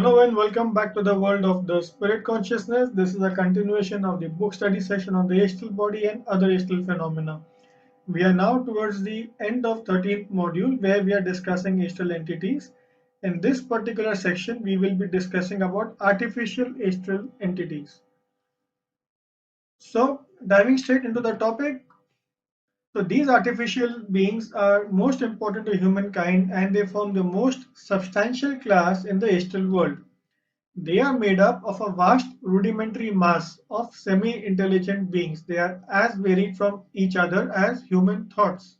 Hello and welcome back to the world of the spirit consciousness. This is a continuation of the book study session on the astral body and other astral phenomena. We are now towards the end of 13th module where we are discussing astral entities. In this particular section, we will be discussing about artificial astral entities. So, diving straight into the topic, so these artificial beings are most important to humankind and they form the most substantial class in the astral world. They are made up of a vast rudimentary mass of semi-intelligent beings. They are as varied from each other as human thoughts.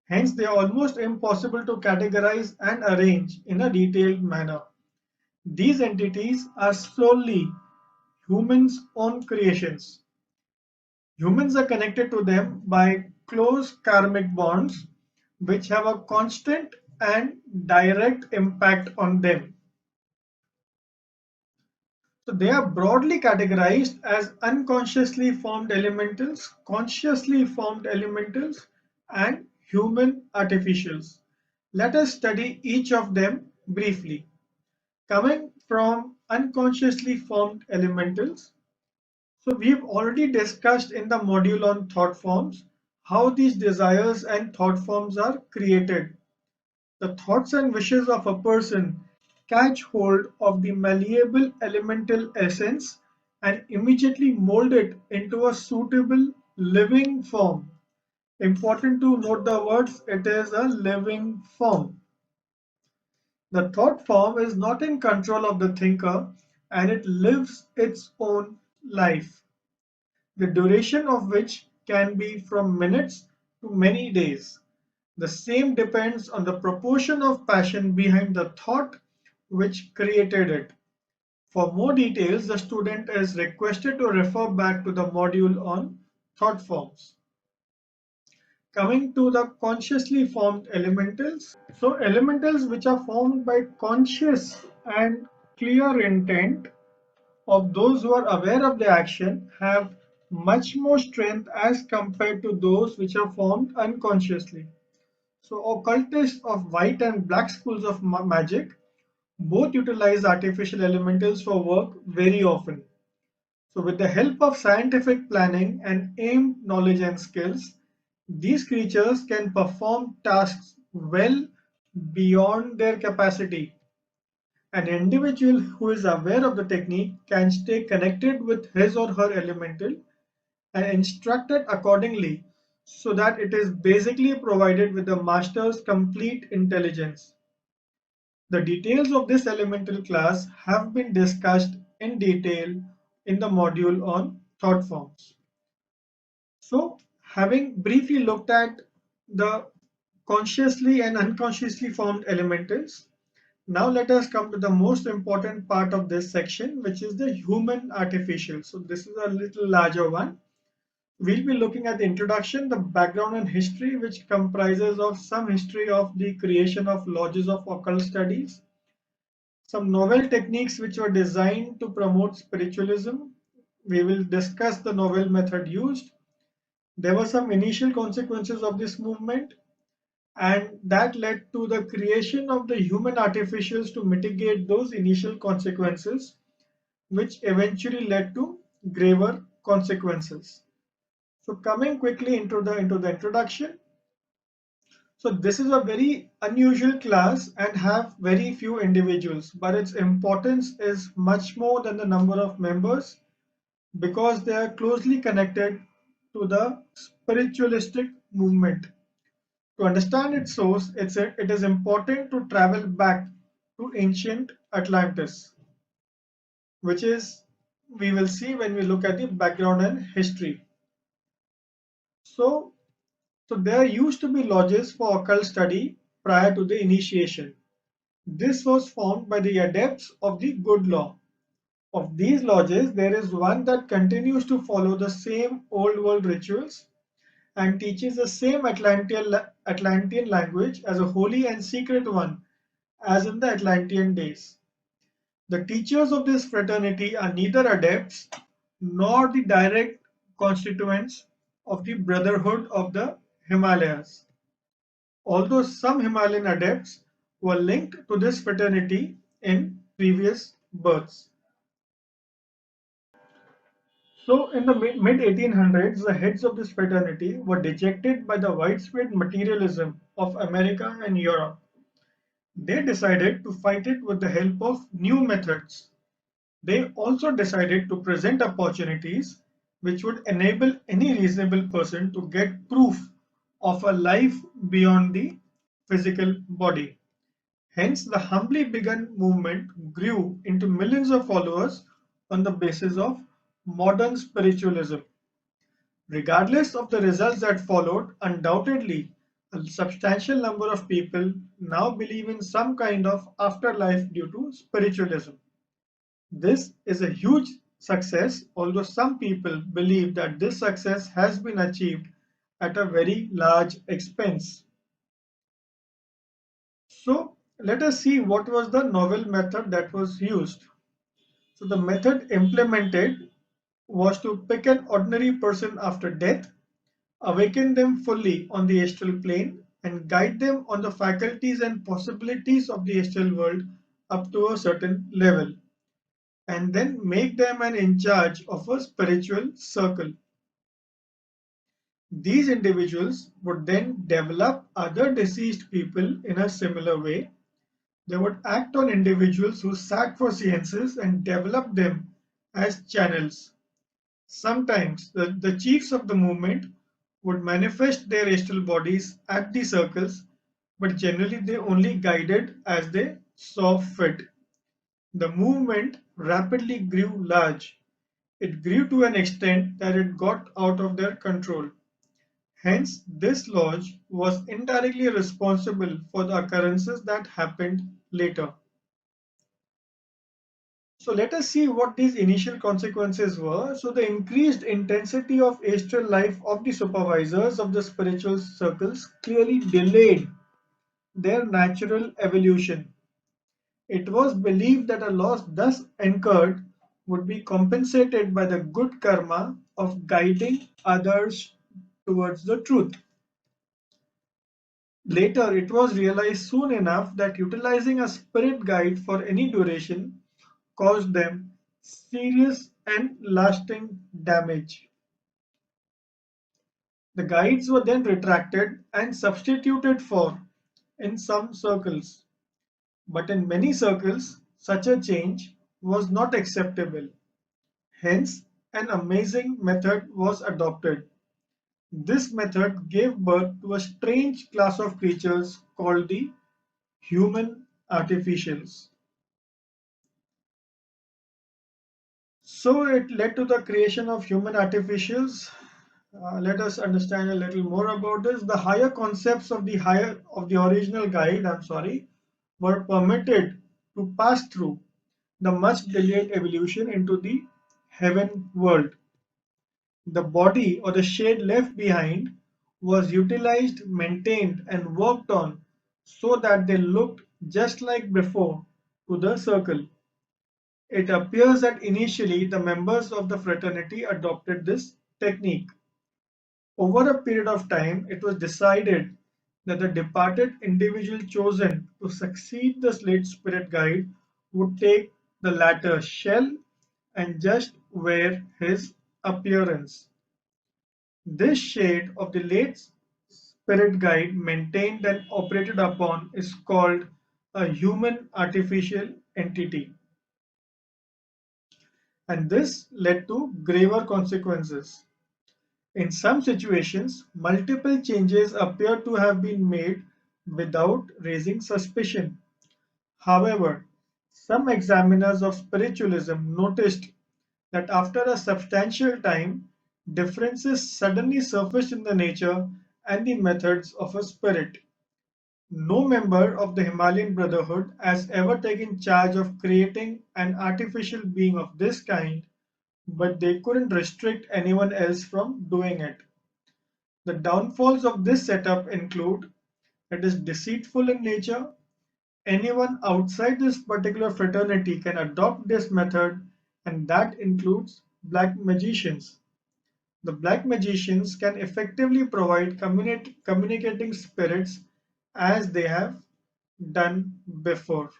Hence, they are almost impossible to categorize and arrange in a detailed manner. These entities are solely humans' own creations. Humans are connected to them by close karmic bonds, which have a constant and direct impact on them. So they are broadly categorized as unconsciously formed elementals, consciously formed elementals, and human artificials. Let us study each of them briefly. Coming from unconsciously formed elementals, so we've already discussed in the module on thought forms how these desires and thought forms are created. The thoughts and wishes of a person catch hold of the malleable elemental essence and immediately mold it into a suitable living form. Important to note the words, it is a living form. The thought form is not in control of the thinker and it lives its own life, the duration of which can be from minutes to many days. The same depends on the proportion of passion behind the thought which created it. For more details, the student is requested to refer back to the module on thought forms. Coming to the consciously formed elementals. So elementals which are formed by conscious and clear intent of those who are aware of the action have much more strength as compared to those which are formed unconsciously. So occultists of white and black schools of magic both utilize artificial elementals for work very often. So with the help of scientific planning and aimed knowledge and skills, these creatures can perform tasks well beyond their capacity. An individual who is aware of the technique can stay connected with his or her elemental and instructed accordingly so that it is basically provided with the master's complete intelligence. The details of this elemental class have been discussed in detail in the module on thought forms. So, having briefly looked at the consciously and unconsciously formed elementals, now let us come to the most important part of this section, which is the human artificial. So this is a little larger one. We'll be looking at the introduction, the background and history, which comprises of some history of the creation of lodges of occult studies, some novel techniques which were designed to promote spiritualism. We will discuss the novel method used. There were some initial consequences of this movement, and that led to the creation of the human artificials to mitigate those initial consequences, which eventually led to graver consequences. So coming quickly into the introduction. So this is a very unusual class and have very few individuals, but its importance is much more than the number of members because they are closely connected to the spiritualistic movement. To understand its source, it is important to travel back to ancient Atlantis, which is we will see when we look at the background and history. So, there used to be lodges for occult study prior to the initiation. This was formed by the adepts of the good law. Of these lodges, there is one that continues to follow the same old world rituals and teaches the same Atlantean language as a holy and secret one as in the Atlantean days. The teachers of this fraternity are neither adepts nor the direct constituents of the Brotherhood of the Himalayas. Although some Himalayan adepts were linked to this fraternity in previous births. So, in the mid 1800s, the heads of this fraternity were dejected by the widespread materialism of America and Europe. They decided to fight it with the help of new methods. They also decided to present opportunities which would enable any reasonable person to get proof of a life beyond the physical body. Hence, the humbly begun movement grew into millions of followers on the basis of modern spiritualism. Regardless of the results that followed, undoubtedly, a substantial number of people now believe in some kind of afterlife due to spiritualism. This is a huge success, although some people believe that this success has been achieved at a very large expense. So, let us see what was the novel method that was used. So, the method implemented was to pick an ordinary person after death, awaken them fully on the astral plane, and guide them on the faculties and possibilities of the astral world up to a certain level, and then make them an in charge of a spiritual circle. These individuals would then develop other deceased people in a similar way. They would act on individuals who sat for seances and develop them as channels. Sometimes the chiefs of the movement would manifest their astral bodies at the circles, but generally they only guided as they saw fit. The movement rapidly grew large. It grew to an extent that it got out of their control. Hence, this lodge was indirectly responsible for the occurrences that happened later. So let us see what these initial consequences were. So the increased intensity of astral life of the supervisors of the spiritual circles clearly delayed their natural evolution. It was believed that a loss thus incurred would be compensated by the good karma of guiding others towards the truth. Later, it was realized soon enough that utilizing a spirit guide for any duration caused them serious and lasting damage. The guides were then retracted and substituted for in some circles, but in many circles, such a change was not acceptable. Hence, an amazing method was adopted. This method gave birth to a strange class of creatures called the human artificials. So it led to the creation of human artificials. Let us understand a little more about this. The higher concepts of the original guide, were permitted to pass through the much delayed evolution into the heaven world. The body or the shade left behind was utilized, maintained, and worked on so that they looked just like before to the circle. It appears that initially the members of the fraternity adopted this technique. Over a period of time, it was decided that the departed individual chosen to succeed the late spirit guide would take the latter shell and just wear his appearance. This shade of the late spirit guide maintained and operated upon is called a human artificial entity, and this led to graver consequences. In some situations, multiple changes appear to have been made without raising suspicion. However, some examiners of spiritualism noticed that after a substantial time, differences suddenly surfaced in the nature and the methods of a spirit. No member of the Himalayan Brotherhood has ever taken charge of creating an artificial being of this kind, but they couldn't restrict anyone else from doing it. The downfalls of this setup include it is deceitful in nature. Anyone outside this particular fraternity can adopt this method, and that includes black magicians. The black magicians can effectively provide communicating spirits as they have done before.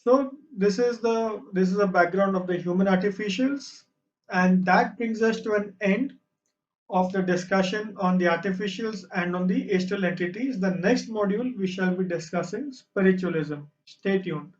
So this is a background of the human artificials, and that brings us to an end of the discussion on the artificials and on the astral entities. The next module we shall be discussing spiritualism. Stay tuned.